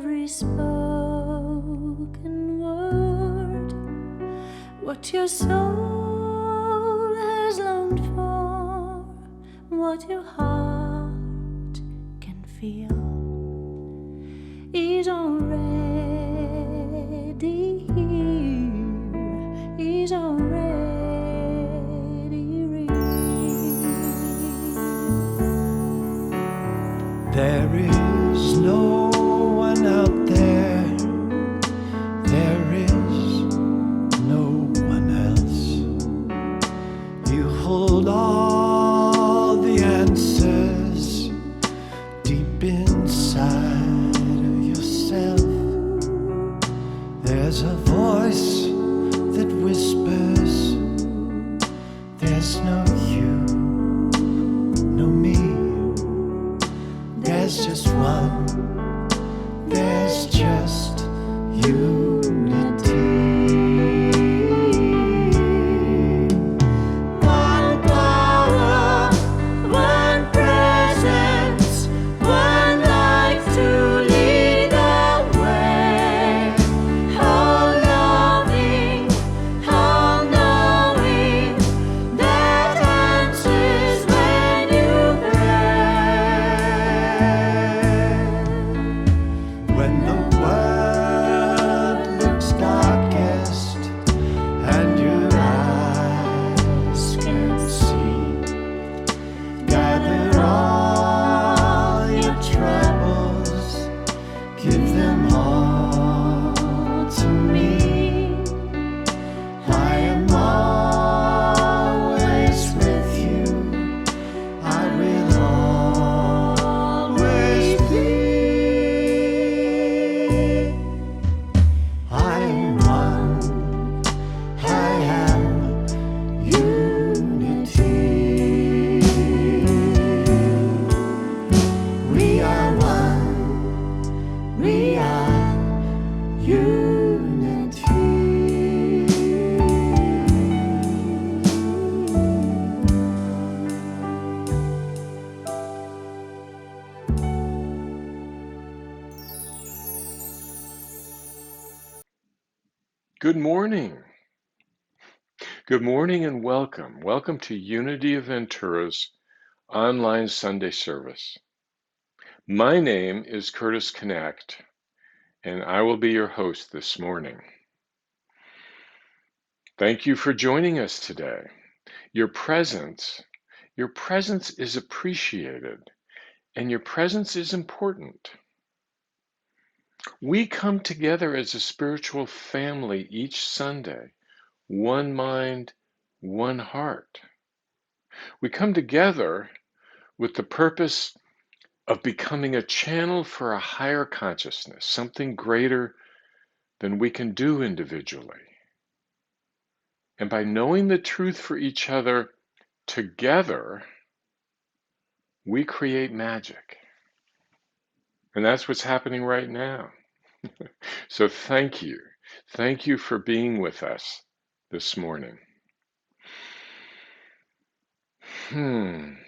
every spoken word, what your soul has longed for, what your heart can feel is already here, is already real. There is no one out there, there is no one else. You hold all the answers deep inside of yourself. There's a voice that whispers, there's no you, no me. There's just one, there's just unity. One power, one presence, one life to lead the way. All loving, all knowing, that answers when you pray. When the world looks darkest and your eyes can't see, gather all your troubles, give them all to me. I am always with you, I will always be. I am one, I am unity. We are one, we are unity. Good morning. Good morning and welcome. Welcome to Unity of Ventura's online Sunday service. My name is Curtis Knecht, and I will be your host this morning. Thank you for joining us today. Your presence is appreciated, and your presence is important. We come together as a spiritual family each Sunday, one mind, one heart. We come together with the purpose of becoming a channel for a higher consciousness, something greater than we can do individually. And by knowing the truth for each other together, we create magic. And that's what's happening right now. So thank you. Thank you for being with us this morning.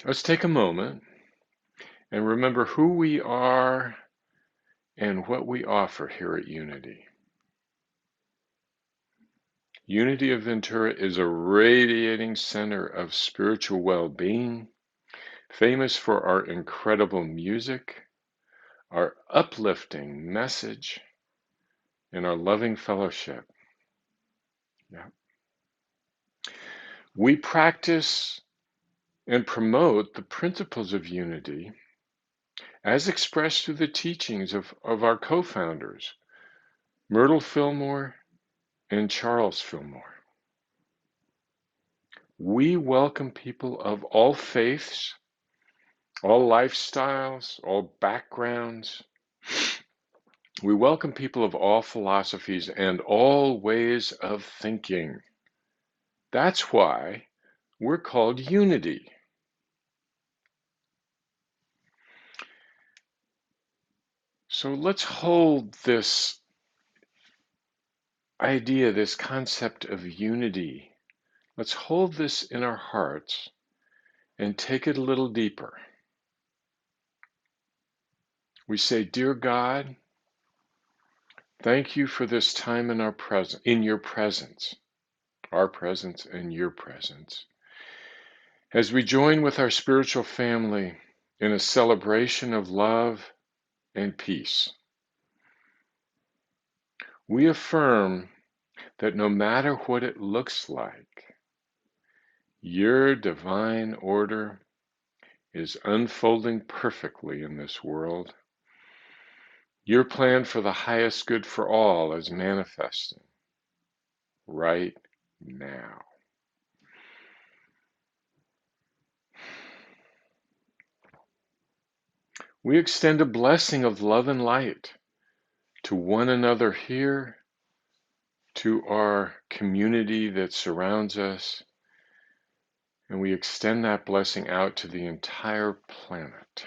Let's take a moment and remember who we are and what we offer here at Unity. Unity of Ventura is a radiating center of spiritual well-being, famous for our incredible music, our uplifting message, and our loving fellowship. Yeah. We practice and promote the principles of unity as expressed through the teachings of our co-founders, Myrtle Fillmore and Charles Fillmore. We welcome people of all faiths, all lifestyles, all backgrounds. We welcome people of all philosophies and all ways of thinking. That's why we're called Unity. So let's hold this idea, this concept of unity. Let's hold this in our hearts and take it a little deeper. We say, Dear God, Thank you for this time in your presence, our presence and your presence. As we join with our spiritual family in a celebration of love and peace, we affirm that no matter what it looks like, your divine order is unfolding perfectly in this world. Your plan for the highest good for all is manifesting right now. We extend a blessing of love and light to one another here, to our community that surrounds us, and we extend that blessing out to the entire planet.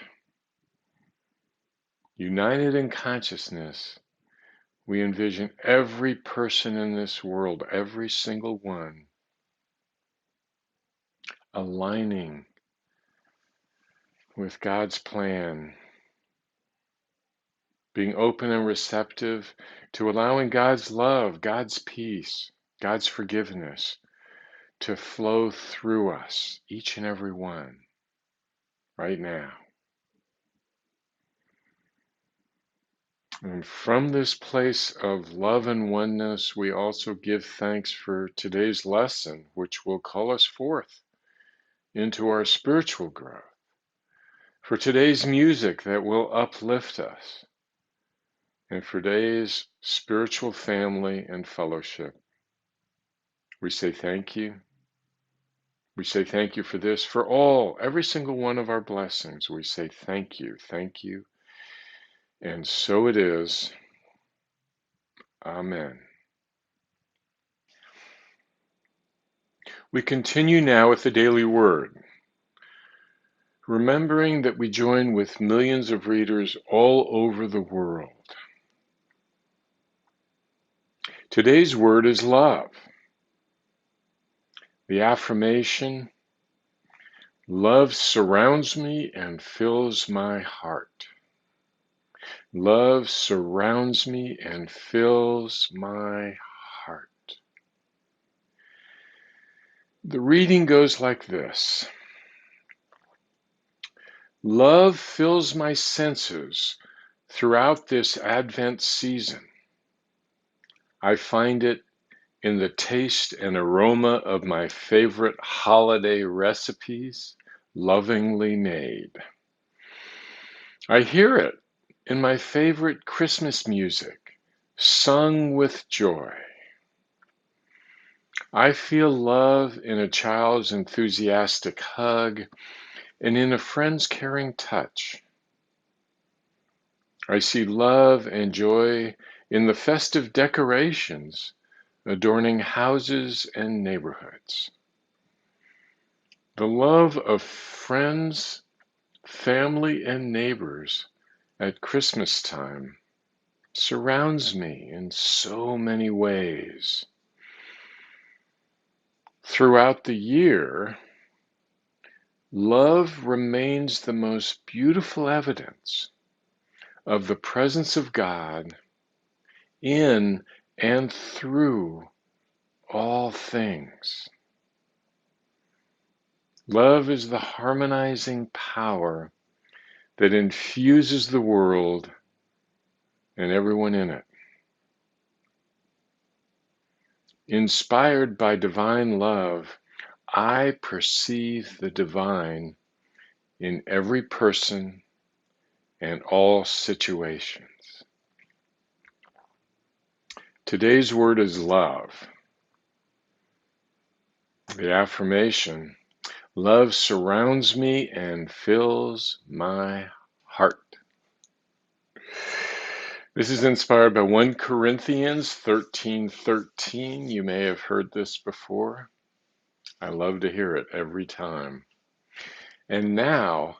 United in consciousness, we envision every person in this world, every single one, aligning with God's plan, being open and receptive to allowing God's love, God's peace, God's forgiveness to flow through us, each and every one, right now. And from this place of love and oneness, we also give thanks for today's lesson, which will call us forth into our spiritual growth, for today's music that will uplift us, and for today's spiritual family and fellowship. We say thank you. We say thank you for this, for every single one of our blessings. We say thank you, and so it is. Amen. We continue now with the daily word, remembering that we join with millions of readers all over the world. Today's word is love. The affirmation, love surrounds me and fills my heart. Love surrounds me and fills my heart. The reading goes like this. Love fills my senses throughout this Advent season. I find it in the taste and aroma of my favorite holiday recipes, lovingly made. I hear it in my favorite Christmas music, sung with joy. I feel love in a child's enthusiastic hug and in a friend's caring touch. I see love and joy in the festive decorations adorning houses and neighborhoods. The love of friends, family, and neighbors at Christmas time surrounds me in so many ways. Throughout the year, love remains the most beautiful evidence of the presence of God in and through all things. Love is the harmonizing power that infuses the world and everyone in it. Inspired by divine love, I perceive the divine in every person and all situations. Today's word is love. The affirmation, love surrounds me and fills my heart. This is inspired by 1 Corinthians 13:13. You may have heard this before. I love to hear it every time. And now,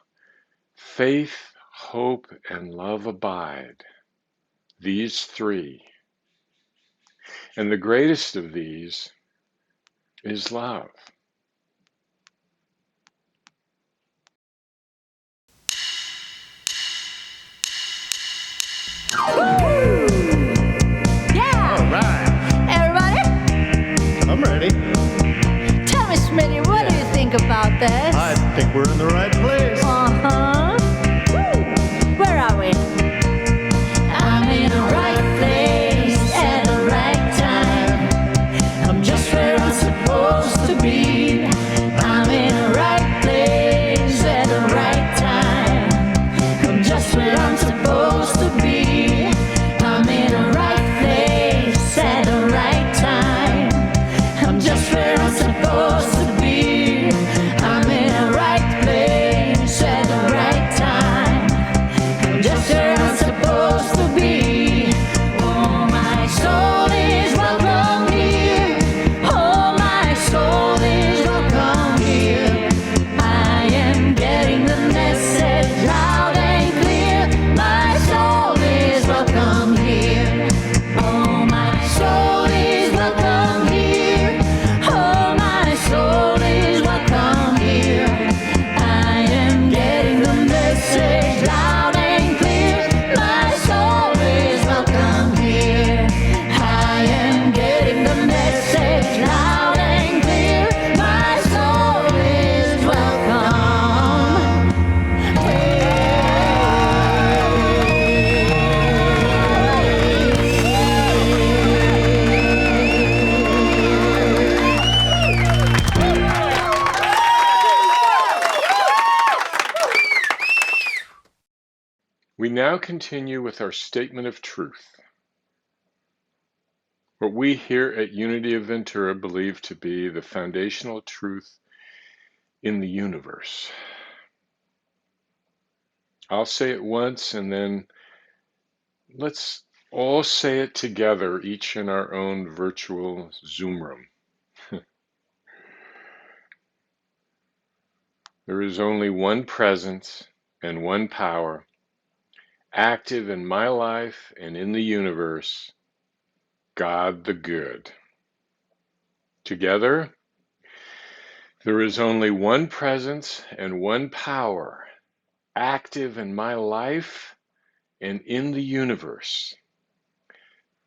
faith, hope, and love abide, these three. And the greatest of these is love. this. I think we're in the right place. Where are we? I'm in the right place at the right time. I'm just where I'm supposed to be. I'm in the right place at the right time. I'm just where I'm supposed to be. I'm in the right place at the right time. I'm just where I'm supposed to be. I'm in the right place at the right time. I'm just where I'm supposed to be. Oh, my soul is welcome here. Oh, my soul is welcome here. I am getting the message loud and clear. My soul is welcome here. Oh, my soul is welcome here. Oh, my soul is welcome here. I am getting the message loud and clear. My soul is welcome here. I am getting the message loud and clear. My soul is welcome here. We now continue with our statement of truth. What we here at Unity of Ventura believe to be the foundational truth in the universe. I'll say it once and then let's all say it together, each in our own virtual Zoom room. There is only one presence and one power, active in my life and in the universe, God the Good. Together, there is only one presence and one power, active in my life and in the universe,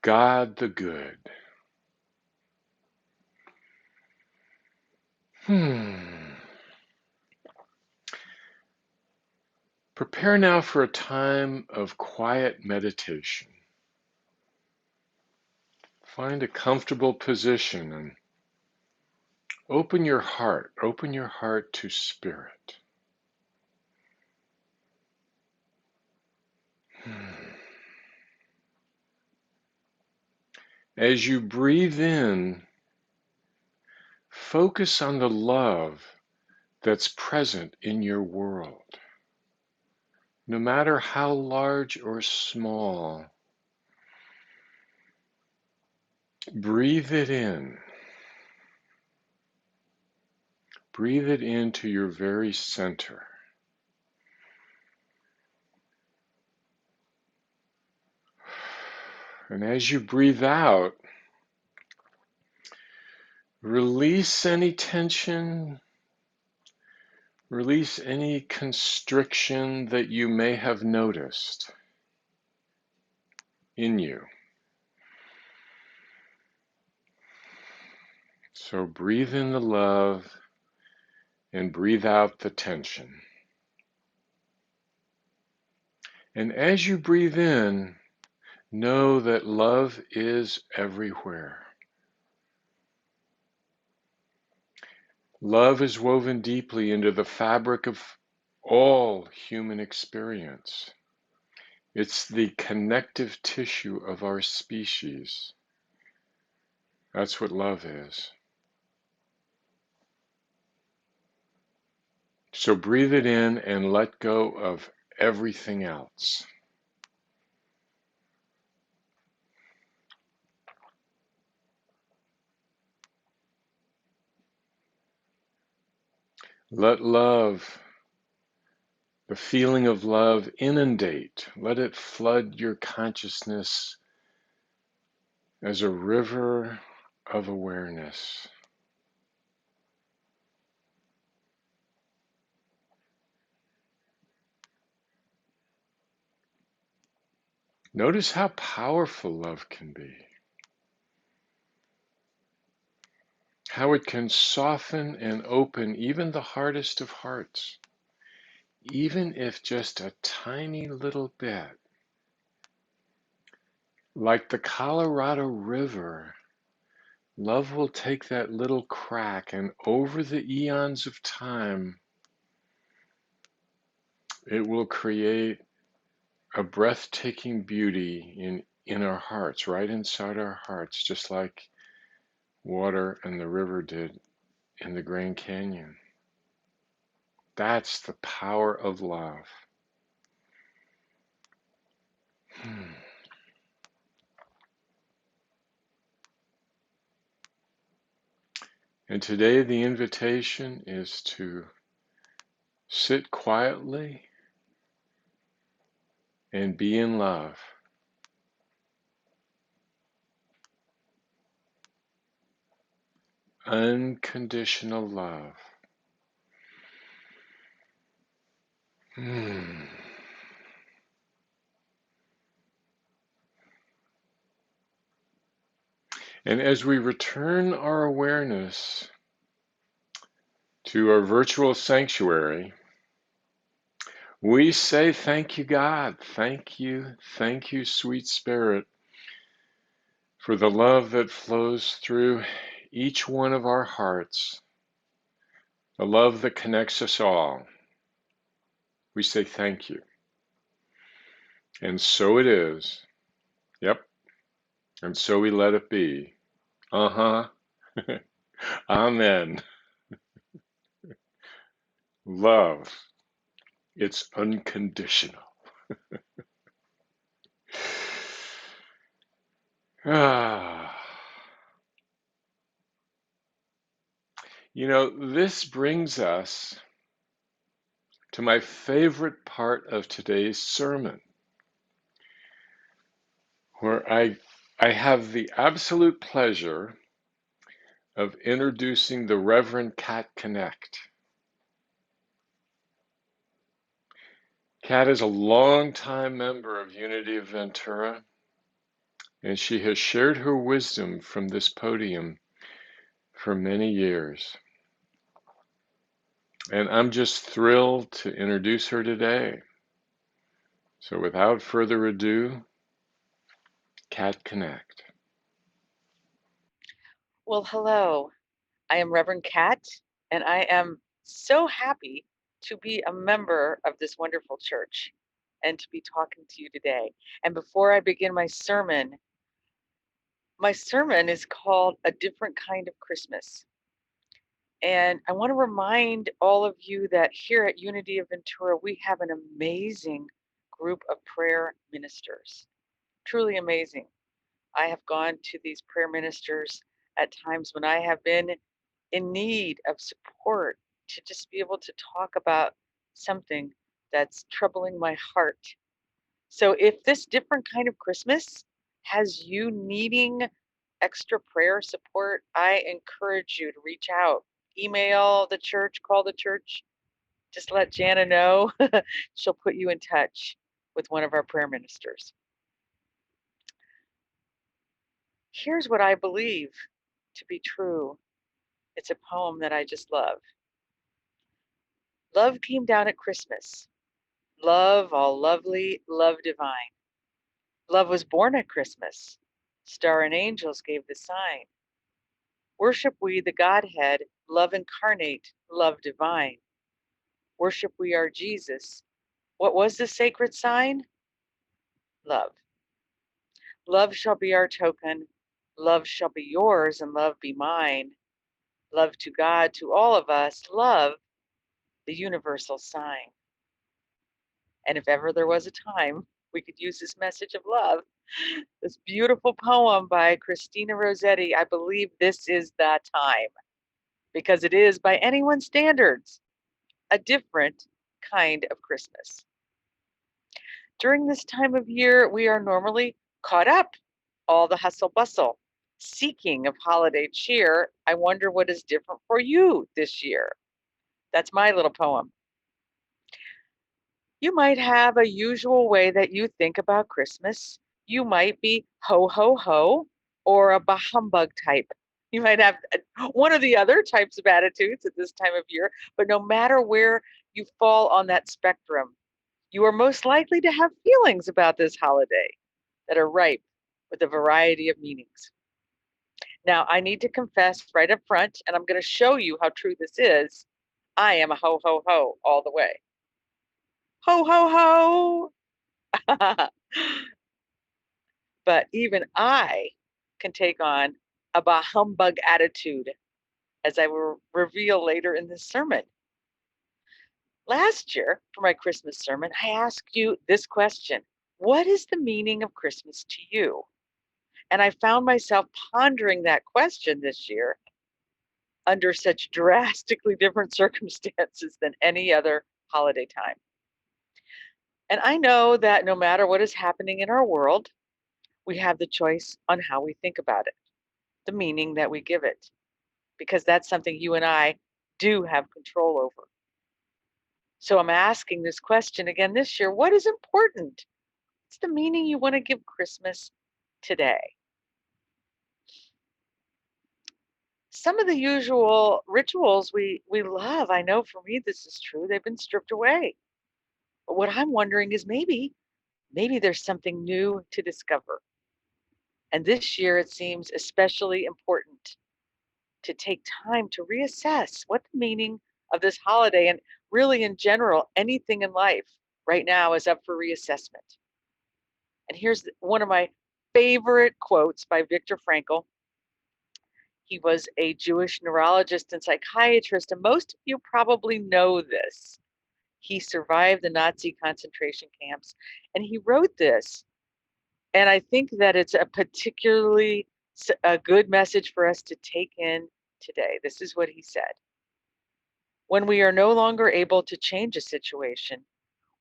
God the Good. Prepare now for a time of quiet meditation. Find a comfortable position and open your heart to spirit. As you breathe in, focus on the love that's present in your world. No matter how large or small, breathe it in. Breathe it into your very center. And as you breathe out, release any tension, release any constriction that you may have noticed in you. So breathe in the love and breathe out the tension. And as you breathe in, know that love is everywhere. Love is woven deeply into the fabric of all human experience. It's the connective tissue of our species. That's what love is. So breathe it in and let go of everything else. Let love, the feeling of love, inundate. Let it flood your consciousness as a river of awareness. Notice how powerful love can be. how it can soften and open even the hardest of hearts, even if just a tiny little bit. Like the Colorado River, love will take that little crack, and over the eons of time, it will create a breathtaking beauty in our hearts, right inside our hearts, just like water and the river did in the Grand Canyon. That's the power of love. And today the invitation is to sit quietly and be in love. Unconditional love. And as we return our awareness to our virtual sanctuary, we say, thank you, God. Thank you, sweet Spirit, for the love that flows through each one of our hearts, the love that connects us all. We say thank you. And so it is. Yep. And so we let it be. Uh-huh. Amen. Love. It's unconditional. Ah. You know, this brings us to my favorite part of today's sermon, where I have the absolute pleasure of introducing the Reverend Kat Knecht. Kat is a longtime member of Unity of Ventura, and she has shared her wisdom from this podium for many years. And I'm just thrilled to introduce her today. So without further ado, Kat Knecht. Well, hello. I am Reverend Kat, and I am so happy to be a member of this wonderful church and to be talking to you today. And before I begin my sermon is called A Different Kind of Christmas. And I want to remind all of you that here at Unity of Ventura, we have an amazing group of prayer ministers. Truly amazing. I have gone to these prayer ministers at times when I have been in need of support to just be able to talk about something that's troubling my heart. So, if this different kind of Christmas has you needing extra prayer support, I encourage you to reach out, email the church, call the church, just let Jana know. She'll put you in touch with one of our prayer ministers. Here's what I believe to be true. It's a poem that I just love. Love came down at Christmas. Love all lovely, love divine. Love was born at Christmas. Star and angels gave the sign. Worship we the Godhead, love incarnate, love divine. Worship we our Jesus. What was the sacred sign? Love. Love shall be our token. Love shall be yours and love be mine. Love to God, to all of us, love, the universal sign. And if ever there was a time we could use this message of love, this beautiful poem by Christina Rossetti, I believe this is that time, because it is, by anyone's standards, a different kind of Christmas. During this time of year, we are normally caught up, all the hustle bustle, seeking of holiday cheer. I wonder what is different for you this year. That's my little poem. You might have a usual way that you think about Christmas. You might be ho, ho, ho, or a bah humbug type. You might have one of the other types of attitudes at this time of year, but no matter where you fall on that spectrum, you are most likely to have feelings about this holiday that are ripe with a variety of meanings. Now, I need to confess right up front, and I'm going to show you how true this is. I am a ho, ho, ho all the way. Ho, ho, ho. But even I can take on a bah humbug attitude, as I will reveal later in this sermon. Last year, for my Christmas sermon, I asked you this question: what is the meaning of Christmas to you? And I found myself pondering that question this year under such drastically different circumstances than any other holiday time. And I know that no matter what is happening in our world, we have the choice on how we think about it, the meaning that we give it, because that's something you and I do have control over. So I'm asking this question again this year: what is important? What's the meaning you want to give Christmas today? Some of the usual rituals we love, I know for me this is true, they've been stripped away. But what I'm wondering is maybe there's something new to discover. And this year it seems especially important to take time to reassess what the meaning of this holiday, and really in general, anything in life right now, is up for reassessment. And here's one of my favorite quotes by Viktor Frankl. He was a Jewish neurologist and psychiatrist, and most of you probably know this. He survived the Nazi concentration camps, and he wrote this. And I think that it's a particularly a good message for us to take in today. This is what he said: when we are no longer able to change a situation,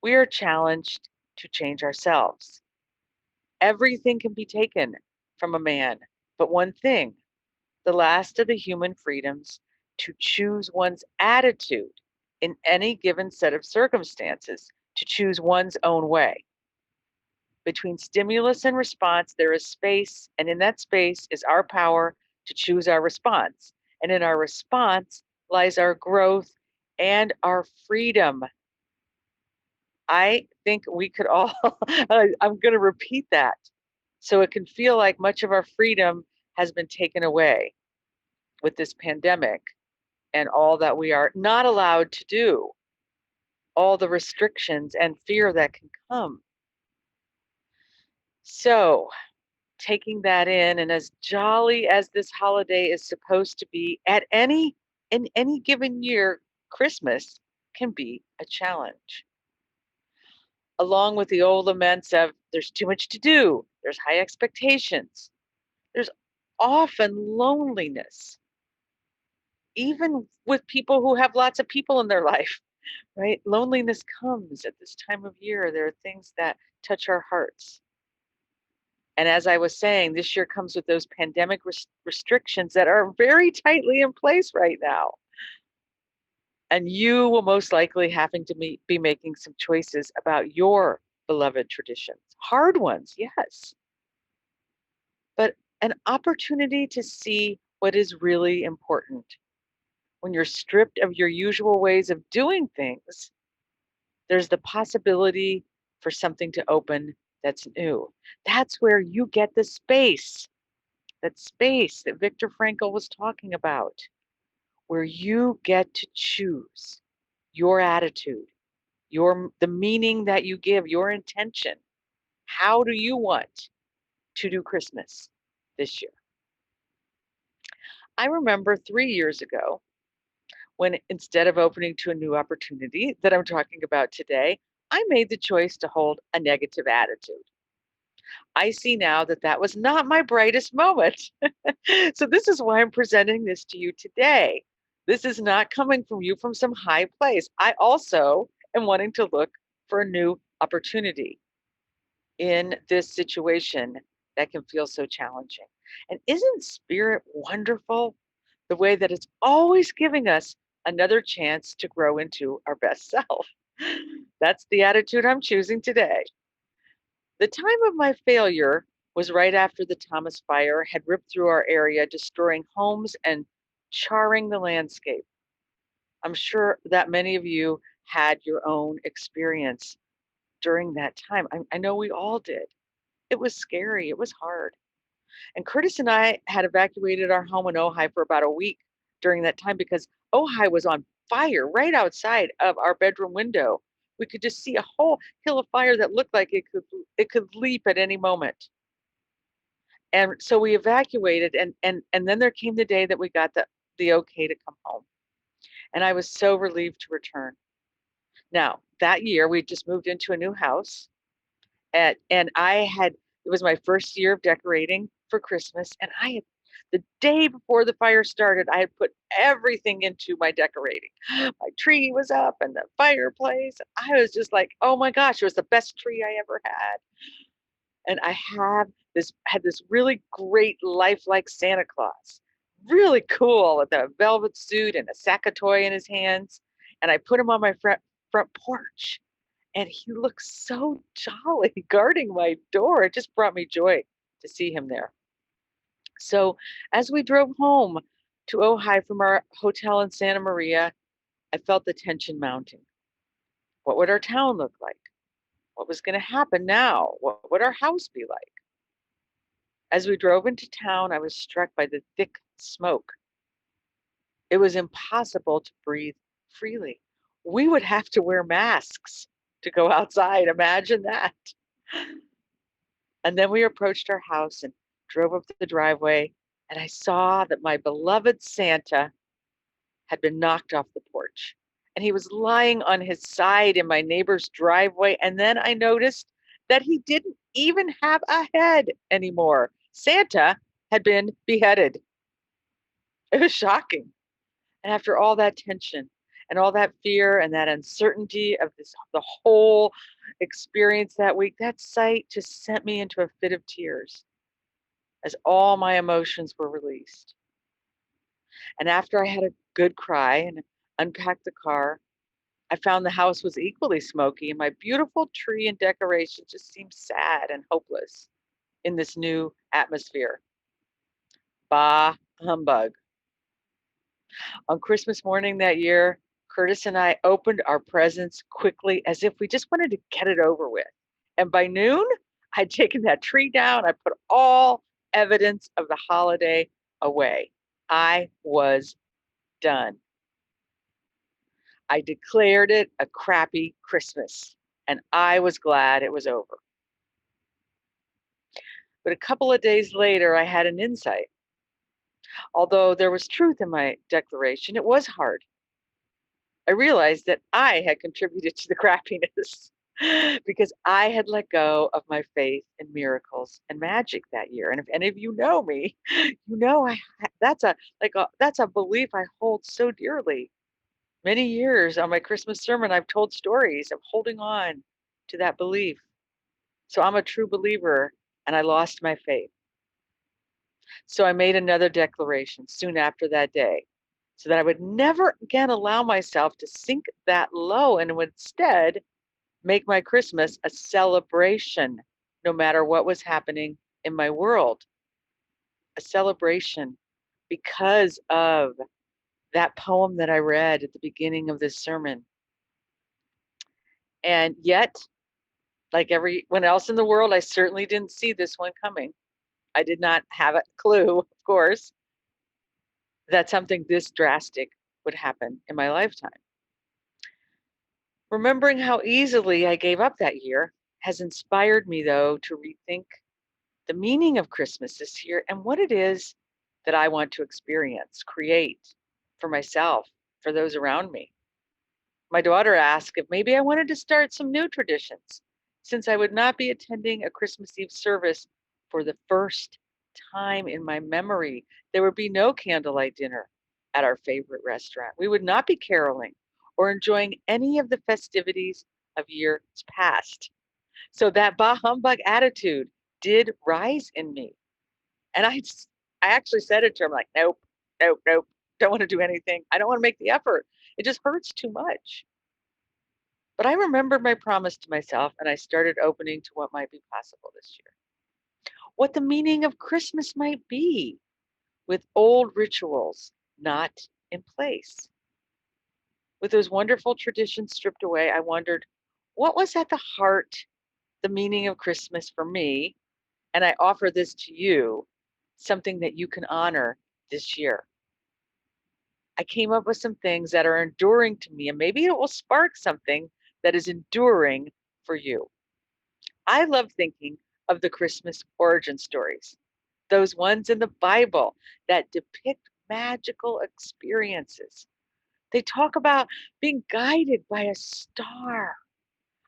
we are challenged to change ourselves. Everything can be taken from a man, but one thing, the last of the human freedoms, to choose one's attitude in any given set of circumstances, to choose one's own way. Between stimulus and response, there is space, and in that space is our power to choose our response. And in our response lies our growth and our freedom. I think we could all, I'm going to repeat that so it can feel like much of our freedom has been taken away with this pandemic and all that we are not allowed to do, all the restrictions and fear that can come. So, taking that in, and as jolly as this holiday is supposed to be, in any given year, Christmas can be a challenge. Along with the old laments of there's too much to do, there's high expectations, there's often loneliness, even with people who have lots of people in their life, right? Loneliness comes at this time of year. There are things that touch our hearts. And as I was saying, this year comes with those pandemic restrictions that are very tightly in place right now. And you will most likely having to be making some choices about your beloved traditions. Hard ones, yes. But an opportunity to see what is really important. When you're stripped of your usual ways of doing things, there's the possibility for something to open that's new. That's where you get the space, that space that Viktor Frankl was talking about, where you get to choose your attitude, the meaning that you give, your intention. How do you want to do Christmas this year? I remember 3 years ago when, instead of opening to a new opportunity that I'm talking about today, I made the choice to hold a negative attitude. I see now that that was not my brightest moment. So this is why I'm presenting this to you today. This is not coming from you from some high place. I also am wanting to look for a new opportunity in this situation that can feel so challenging. And isn't Spirit wonderful? The way that it's always giving us another chance to grow into our best self. That's the attitude I'm choosing today. The time of my failure was right after the Thomas fire had ripped through our area, destroying homes and charring the landscape. I'm sure that many of you had your own experience during that time. I know we all did. It was scary. It was hard. And Curtis and I had evacuated our home in Ojai for about a week during that time because Ojai was on fire right outside of our bedroom window. We could just see a whole hill of fire that looked like it could leap at any moment. And so we evacuated, and then there came the day that we got the okay to come home. And I was so relieved to return. Now, that year we just moved into a new house, and it was my first year of decorating for Christmas, and the day before the fire started, I had put everything into my decorating. My tree was up and the fireplace. I was just like, oh my gosh, it was the best tree I ever had. And I had this really great lifelike Santa Claus, really cool with a velvet suit and a sack of toy in his hands. And I put him on my front porch, and he looked so jolly guarding my door. It just brought me joy to see him there. So as we drove home to Ojai from our hotel in Santa Maria, I felt the tension mounting. What would our town look like? What was going to happen now? What would our house be like? As we drove into town, I was struck by the thick smoke. It was impossible to breathe freely. We would have to wear masks to go outside. Imagine that. And then we approached our house and drove up the driveway, and I saw that my beloved Santa had been knocked off the porch. And he was lying on his side in my neighbor's driveway. And then I noticed that he didn't even have a head anymore. Santa had been beheaded. It was shocking. And after all that tension and all that fear and that uncertainty of the whole experience that week, that sight just sent me into a fit of tears as all my emotions were released. And after I had a good cry and unpacked the car, I found the house was equally smoky, and my beautiful tree and decoration just seemed sad and hopeless in this new atmosphere. Bah humbug. On Christmas morning that year, Curtis and I opened our presents quickly as if we just wanted to get it over with. And by noon, I'd taken that tree down. I put all evidence of the holiday away. I was done. I declared it a crappy Christmas, and I was glad it was over. But a couple of days later, I had an insight. Although there was truth in my declaration, it was hard. I realized that I had contributed to the crappiness because I had let go of my faith in miracles and magic that year. And if any of you know me, you know that's a belief I hold so dearly. Many years on my Christmas sermon, I've told stories of holding on to that belief. So I'm a true believer, and I lost my faith. So I made another declaration soon after that day, so that I would never again allow myself to sink that low and would instead make my Christmas a celebration, no matter what was happening in my world. A celebration because of that poem that I read at the beginning of this sermon. And yet, like everyone else in the world, I certainly didn't see this one coming. I did not have a clue, of course, that something this drastic would happen in my lifetime. Remembering how easily I gave up that year has inspired me, though, to rethink the meaning of Christmas this year and what it is that I want to experience, create for myself, for those around me. My daughter asked if maybe I wanted to start some new traditions, since I would not be attending a Christmas Eve service for the first time in my memory. There would be no candlelight dinner at our favorite restaurant. We would not be caroling or enjoying any of the festivities of years past. So that bah humbug attitude did rise in me. And I actually said it to him like, nope, nope, nope, don't want to do anything. I don't want to make the effort. It just hurts too much. But I remembered my promise to myself, and I started opening to what might be possible this year. what the meaning of Christmas might be with old rituals not in place. With those wonderful traditions stripped away, I wondered what was at the heart, the meaning of Christmas for me. And I offer this to you, something that you can honor this year. I came up with some things that are enduring to me, and maybe it will spark something that is enduring for you. I love thinking of the Christmas origin stories, those ones in the Bible that depict magical experiences. They talk about being guided by a star.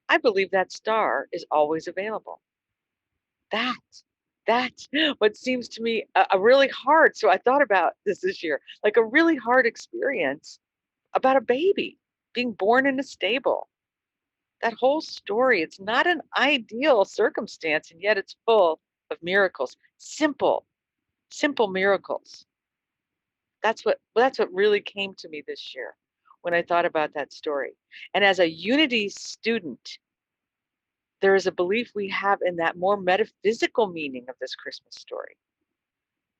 I believe that star is always available. That, that's what seems to me a really hard. So I thought about this year, like a really hard experience about a baby being born in a stable. That whole story, it's not an ideal circumstance, and yet it's full of miracles. Simple miracles. That's what really came to me this year when I thought about that story. And as a Unity student, there is a belief we have in that more metaphysical meaning of this Christmas story.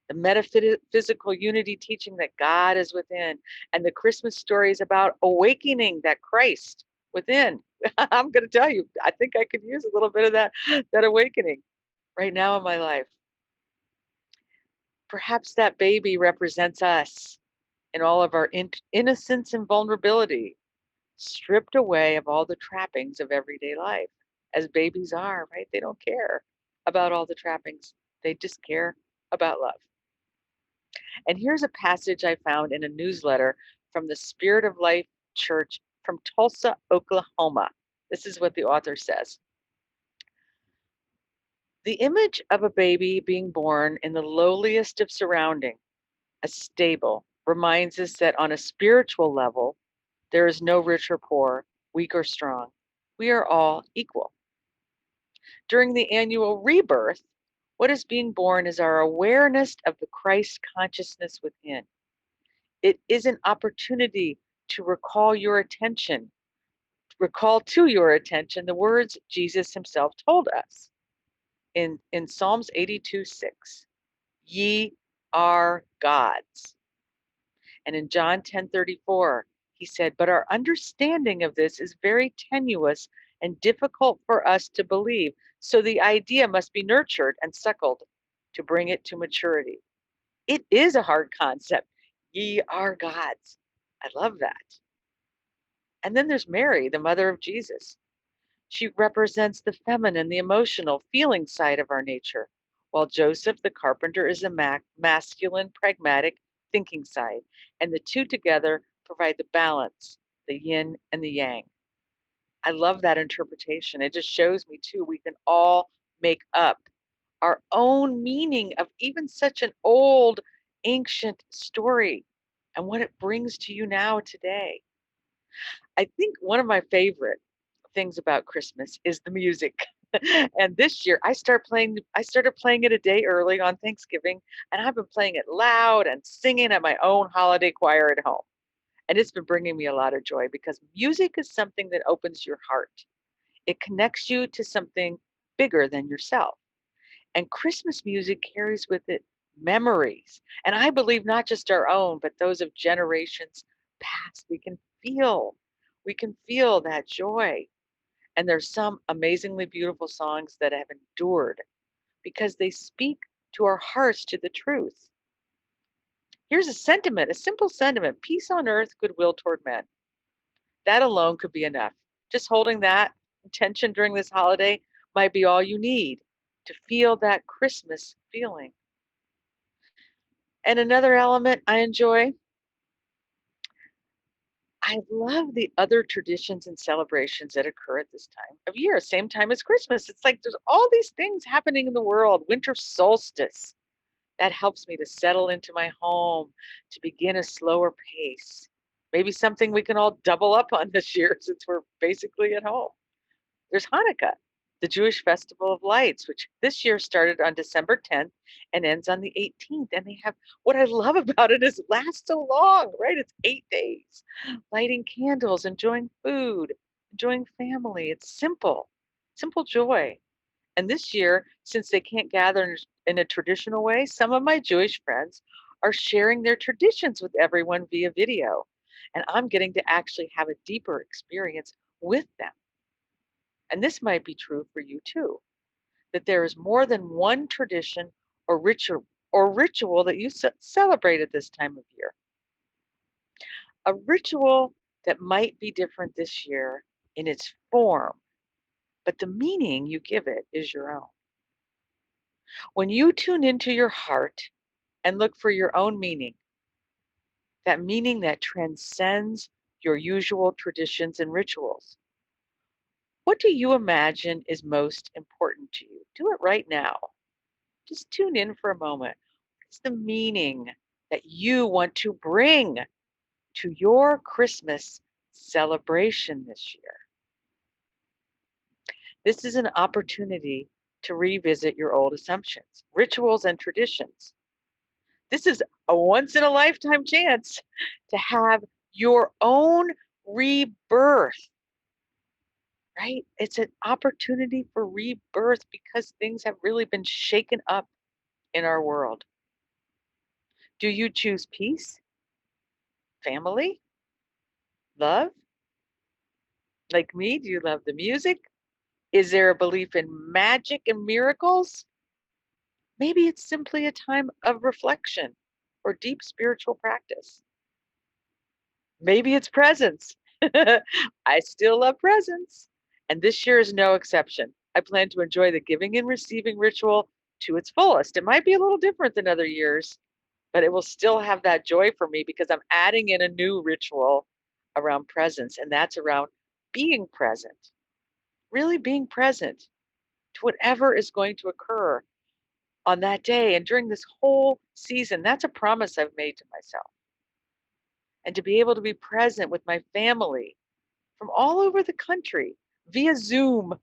The metaphysical unity teaching that God is within, and the Christmas story is about awakening that Christ within. I'm going to tell you, I think I could use a little bit of that awakening right now in my life. Perhaps that baby represents us in all of our innocence and vulnerability, stripped away of all the trappings of everyday life, as babies are, right? They don't care about all the trappings, they just care about love. And here's a passage I found in a newsletter from the Spirit of Life Church from Tulsa, Oklahoma. This is what the author says. The image of a baby being born in the lowliest of surrounding, a stable, reminds us that on a spiritual level, there is no rich or poor, weak or strong. We are all equal. During the annual rebirth, what is being born is our awareness of the Christ consciousness within. It is an opportunity to recall to your attention the words Jesus himself told us in Psalms 82:6. Ye are gods. And in John 10:34, he said, but our understanding of this is very tenuous and difficult for us to believe. So the idea must be nurtured and suckled to bring it to maturity. It is a hard concept. Ye are gods. I love that. And then there's Mary, the mother of Jesus. She represents the feminine, the emotional, feeling side of our nature, while Joseph, the carpenter, is a masculine, pragmatic, thinking side. And the two together provide the balance, the yin and the yang. I love that interpretation. It just shows me, too, we can all make up our own meaning of even such an old, ancient story and what it brings to you now today. I think one of my favorite things about Christmas is the music. And this year I started playing it a day early on Thanksgiving, and I've been playing it loud and singing at my own holiday choir at home. And it's been bringing me a lot of joy because music is something that opens your heart. It connects you to something bigger than yourself. And Christmas music carries with it memories. And I believe not just our own, but those of generations past. We can feel that joy. And there's some amazingly beautiful songs that have endured because they speak to our hearts, to the truth. Here's a simple sentiment: peace on earth, goodwill toward men. That alone could be enough. Just holding that intention during this holiday might be all you need to feel that Christmas feeling. And another element I enjoy, I love the other traditions and celebrations that occur at this time of year, same time as Christmas. It's like there's all these things happening in the world. Winter solstice, that helps me to settle into my home, to begin a slower pace. Maybe something we can all double up on this year since we're basically at home. There's Hanukkah, the Jewish festival of lights, which this year started on December 10th and ends on the 18th. And they have, what I love about it is it lasts so long, right? It's 8 days, lighting candles, enjoying food, enjoying family. It's simple joy. And this year, Since they can't gather in a traditional way, some of my Jewish friends are sharing their traditions with everyone via video, and I'm getting to actually have a deeper experience with them. And this might be true for you too, that there is more than one tradition or ritual that you celebrate at this time of year. A ritual that might be different this year in its form, but the meaning you give it is your own. When you tune into your heart and look for your own meaning, that meaning that transcends your usual traditions and rituals, what do you imagine is most important to you? Do it right now. Just tune in for a moment. What's the meaning that you want to bring to your Christmas celebration this year? This is an opportunity to revisit your old assumptions, rituals, and traditions. This is a once in a lifetime chance to have your own rebirth, right? It's an opportunity for rebirth because things have really been shaken up in our world. Do you choose peace, family, love? Like me, do you love the music? Is there a belief in magic and miracles? Maybe it's simply a time of reflection or deep spiritual practice. Maybe it's presents. I still love presents. And this year is no exception. I plan to enjoy the giving and receiving ritual to its fullest. It might be a little different than other years, but it will still have that joy for me because I'm adding in a new ritual around presence, and that's around being present, really being present to whatever is going to occur on that day and during this whole season. That's a promise I've made to myself. And to be able to be present with my family from all over the country via Zoom,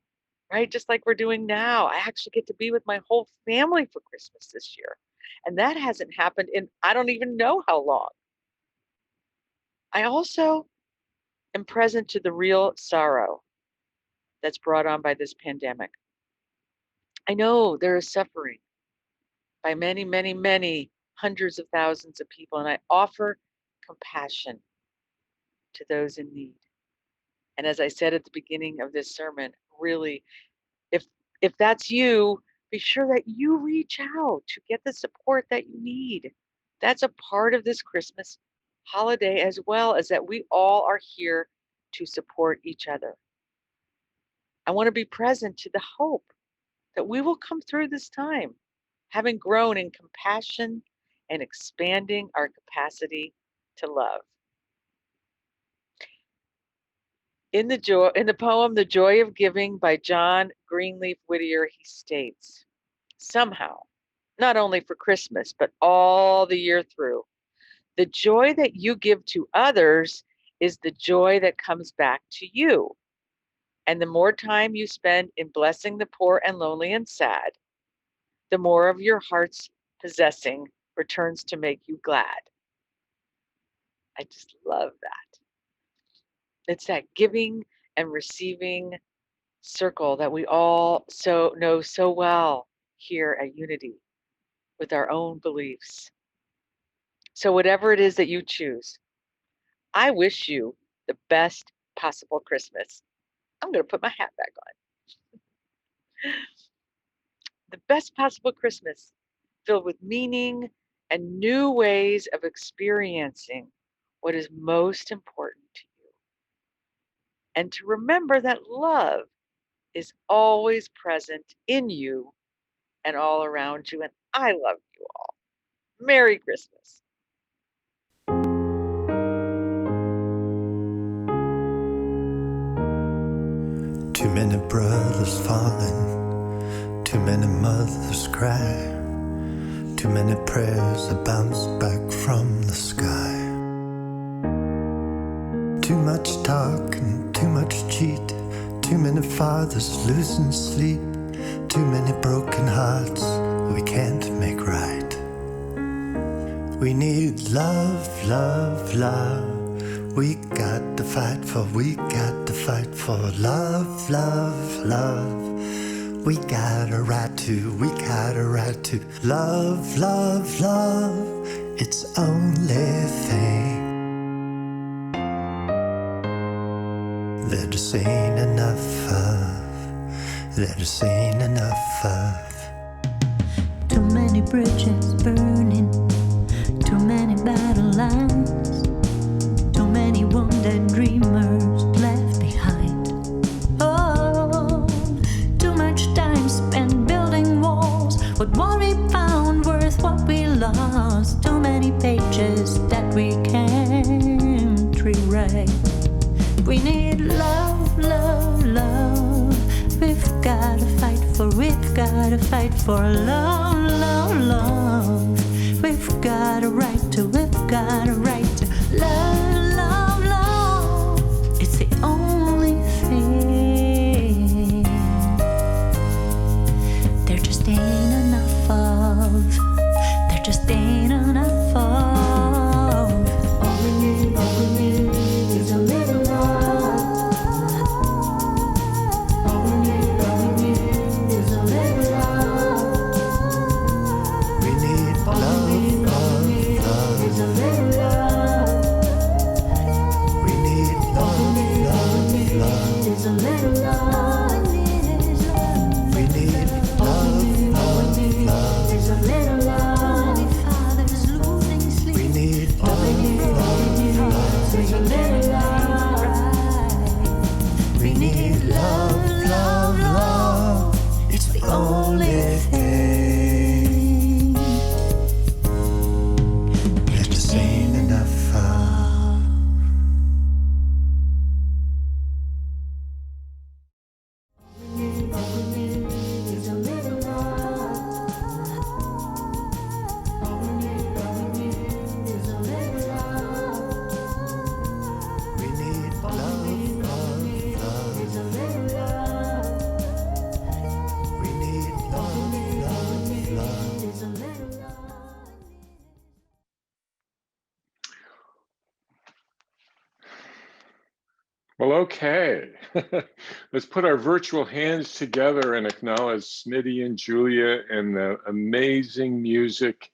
right? Just like we're doing now. I actually get to be with my whole family for Christmas this year. And that hasn't happened in I don't even know how long. I also am present to the real sorrow that's brought on by this pandemic. I know there is suffering by many, many, many hundreds of thousands of people, and I offer compassion to those in need. And as I said at the beginning of this sermon, really, if that's you, be sure that you reach out to get the support that you need. That's a part of this Christmas holiday, as well as that we all are here to support each other. I want to be present to the hope that we will come through this time, having grown in compassion and expanding our capacity to love. In the poem The Joy of Giving by John Greenleaf Whittier, he states, somehow, not only for Christmas, but all the year through, the joy that you give to others is the joy that comes back to you. And the more time you spend in blessing the poor and lonely and sad, the more of your heart's possessing returns to make you glad. I just love that. It's that giving and receiving circle that we all know so well here at Unity with our own beliefs. So whatever it is that you choose, I wish you the best possible Christmas. I'm going to put my hat back on. The best possible Christmas, filled with meaning and new ways of experiencing what is most important to you. And to remember that love is always present in you and all around you. And I love you all. Merry Christmas. Too many brothers falling, too many mothers cry, too many prayers that bounce back from the sky. Too much talk and too much cheat, too many fathers losing sleep, too many broken hearts we can't make right. We need love, love, love. We got to fight for love, love, love. We got a right to, we got a right to love, love, love. It's the only thing that just ain't enough of, that just ain't enough of. Too many bridges burning, too many battle lines, too many wounded dreamers left behind. Oh, too much time spent building walls. What we found worth what we lost. Too many pages that we can't rewrite. We need love, love, love. We've gotta fight for love, love, love. We've got a right to love, love, love. It's the only thing there just ain't enough of. There just ain't enough of. All we need is a little love. All we need is a little love. We need love, love, love. Is a little love. We need love, love, love. Is a little love. We need love, love, love. Is a little love. Fathers losing sleep. We need love, love, love. Is a little love. We need love, love, love. It's the only thing that just ain't enough of. Is a little love. All we need is a little love. We need love, love, love. Is a little love. We need love, love, love. Is a little love. Well, okay. Let's put our virtual hands together and acknowledge Smitty and Julia and the amazing music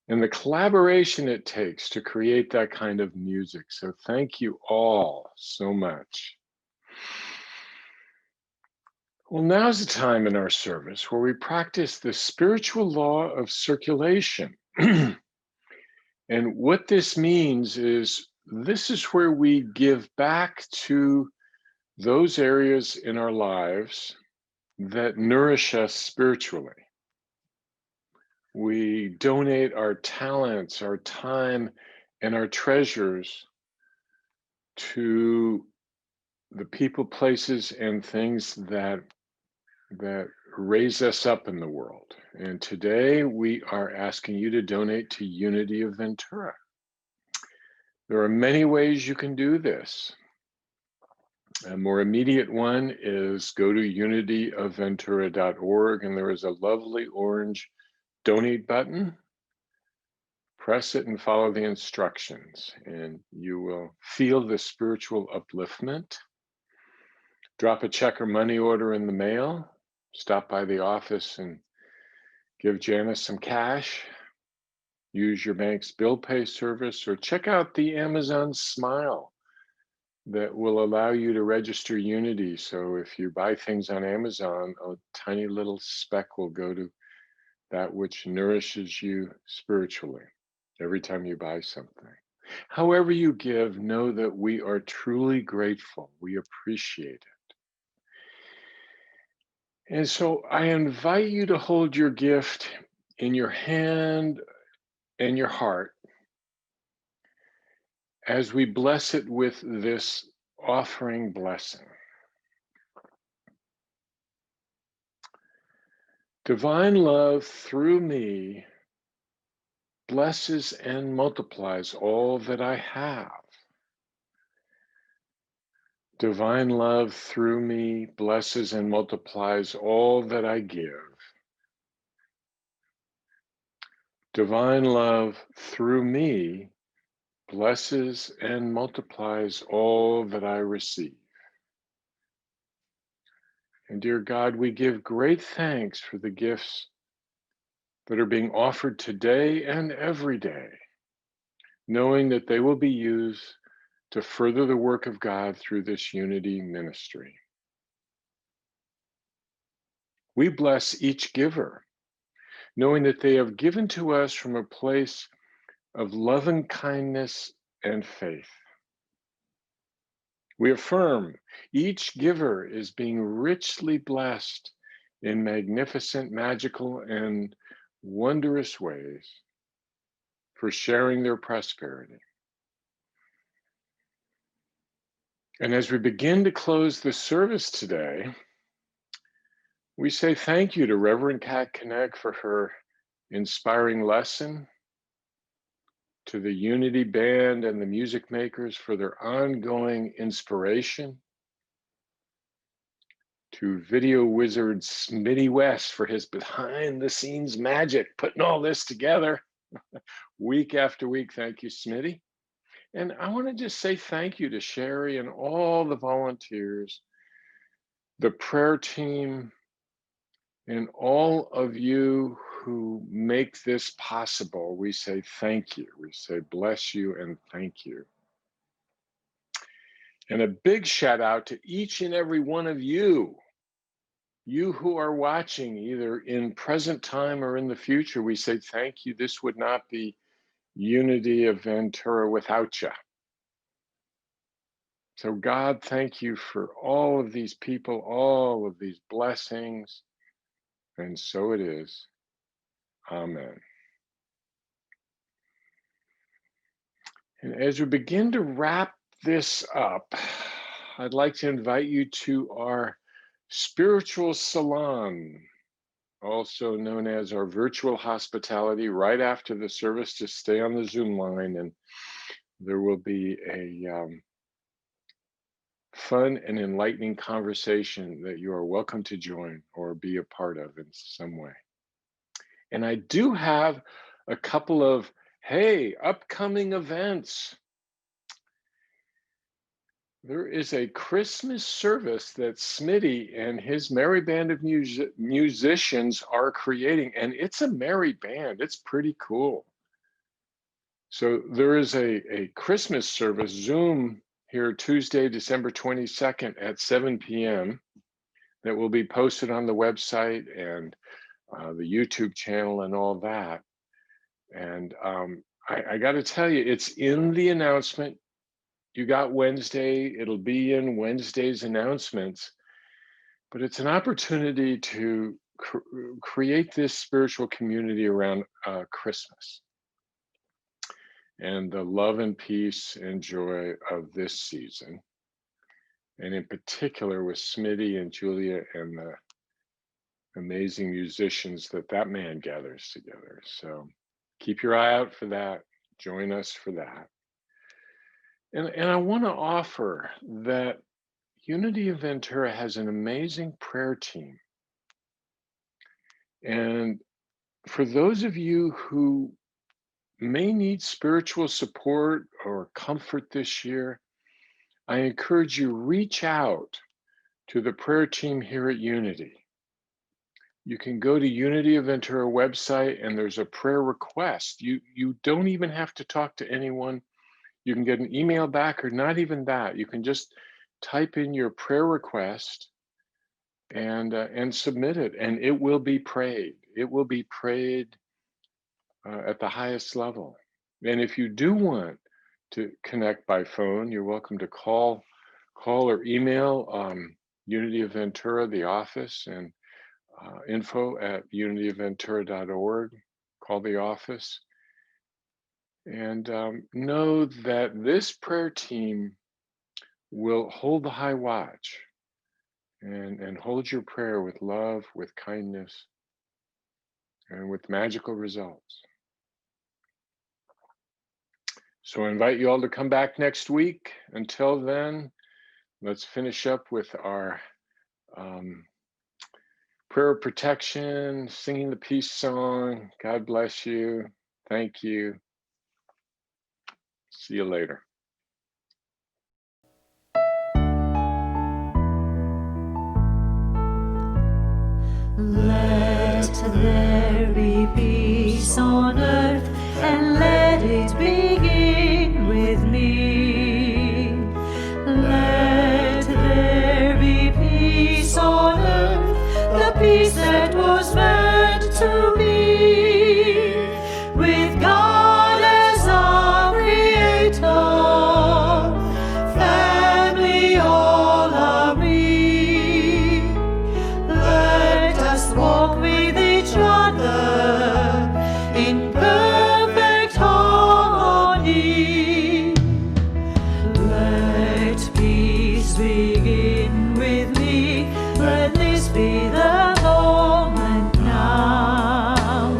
and the collaboration it takes to create that kind of music. So thank you all so much. Well, now's the time in our service where we practice the spiritual law of circulation. And what this means is this is where we give back to those areas in our lives that nourish us spiritually. We donate our talents, our time, and our treasures to the people, places, and things that raise us up in the world. And today we are asking you to donate to Unity of Ventura. There are many ways you can do this. A more immediate one is go to unityofventura.org, and there is a lovely orange donate button. Press it and follow the instructions, and you will feel the spiritual upliftment. Drop a check or money order in the mail. Stop by the office and give Janice some cash. Use your bank's bill pay service, or check out the Amazon Smile that will allow you to register Unity. So if you buy things on Amazon, a tiny little speck will go to that which nourishes you spiritually every time you buy something. However you give, know that we are truly grateful. We appreciate it. And so I invite you to hold your gift in your hand and your heart as we bless it with this offering blessing. Divine love through me blesses and multiplies all that I have. Divine love through me blesses and multiplies all that I give. Divine love through me blesses and multiplies all that I receive. And dear God, we give great thanks for the gifts that are being offered today and every day, knowing that they will be used to further the work of God through this unity ministry. We bless each giver, knowing that they have given to us from a place of loving kindness and faith. We affirm each giver is being richly blessed in magnificent, magical, and wondrous ways for sharing their prosperity. And as we begin to close the service today, we say thank you to Reverend Kat Knecht for her inspiring lesson, to the Unity Band and the music makers for their ongoing inspiration, to video wizard Smitty West for his behind the scenes magic, putting all this together week after week. Thank you, Smitty. And I want to just say thank you to Sherry and all the volunteers, the prayer team, and all of you who make this possible. We say thank you. We say bless you and thank you. And a big shout out to each and every one of you who are watching either in present time or in the future. We say thank you. This would not be Unity of Ventura without you. So God, thank you for all of these people, all of these blessings. And so it is. Amen. And as we begin to wrap this up, I'd like to invite you to our spiritual salon, also known as our virtual hospitality, right after the service. Just stay on the Zoom line and there will be a fun and enlightening conversation that you are welcome to join or be a part of in some way. And I do have a couple of, upcoming events. There is a Christmas service that Smitty and his merry band of musicians are creating, and it's a merry band. It's pretty cool. So there is a Christmas service, Zoom, here Tuesday, December 22nd at 7 p.m. that will be posted on the website and the YouTube channel and all that. And I got to tell you, it's in the announcement. You got Wednesday, it'll be in Wednesday's announcements, but it's an opportunity to create this spiritual community around Christmas and the love and peace and joy of this season. And in particular with Smitty and Julia and the amazing musicians that man gathers together. So keep your eye out for that. Join us for that. And I want to offer that Unity of Ventura has an amazing prayer team. And for those of you who may need spiritual support or comfort this year, I encourage you reach out to the prayer team here at Unity. You can go to Unity of Ventura website and there's a prayer request. You don't even have to talk to anyone. You can get an email back, or not even that. You can just type in your prayer request and submit it, and it will be prayed. It will be prayed at the highest level. And if you do want to connect by phone, you're welcome to call or email Unity of Ventura, the office, and info@unityofventura.org. Call the office. And know that this prayer team will hold the high watch and hold your prayer with love, with kindness, and with magical results. So I invite you all to come back next week. Until then, let's finish up with our prayer of protection, singing the peace song. God bless you. Thank you. See you later. Let there be peace on earth, and let it begin with me. Let there be peace on earth, the peace that was meant to be, with God as our creator, family all are we. Let us walk with each other in perfect harmony. Let peace begin with me. Let this be the moment now.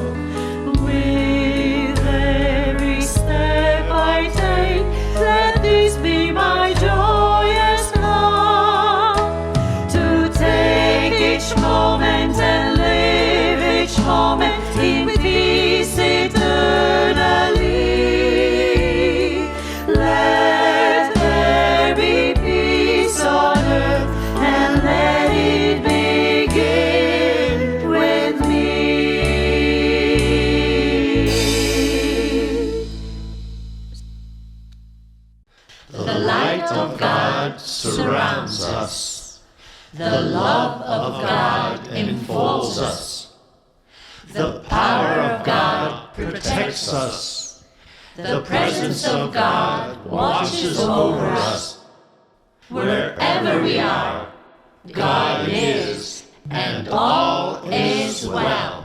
With every step I take, let this be my joyous love. To take each moment and live each moment in peace eternally. Let there be peace on earth, and let it begin with me. The light of God surrounds us. The love of God enfolds us. The power of God protects us. The presence of God watches over us. Wherever we are, God is, and all is well.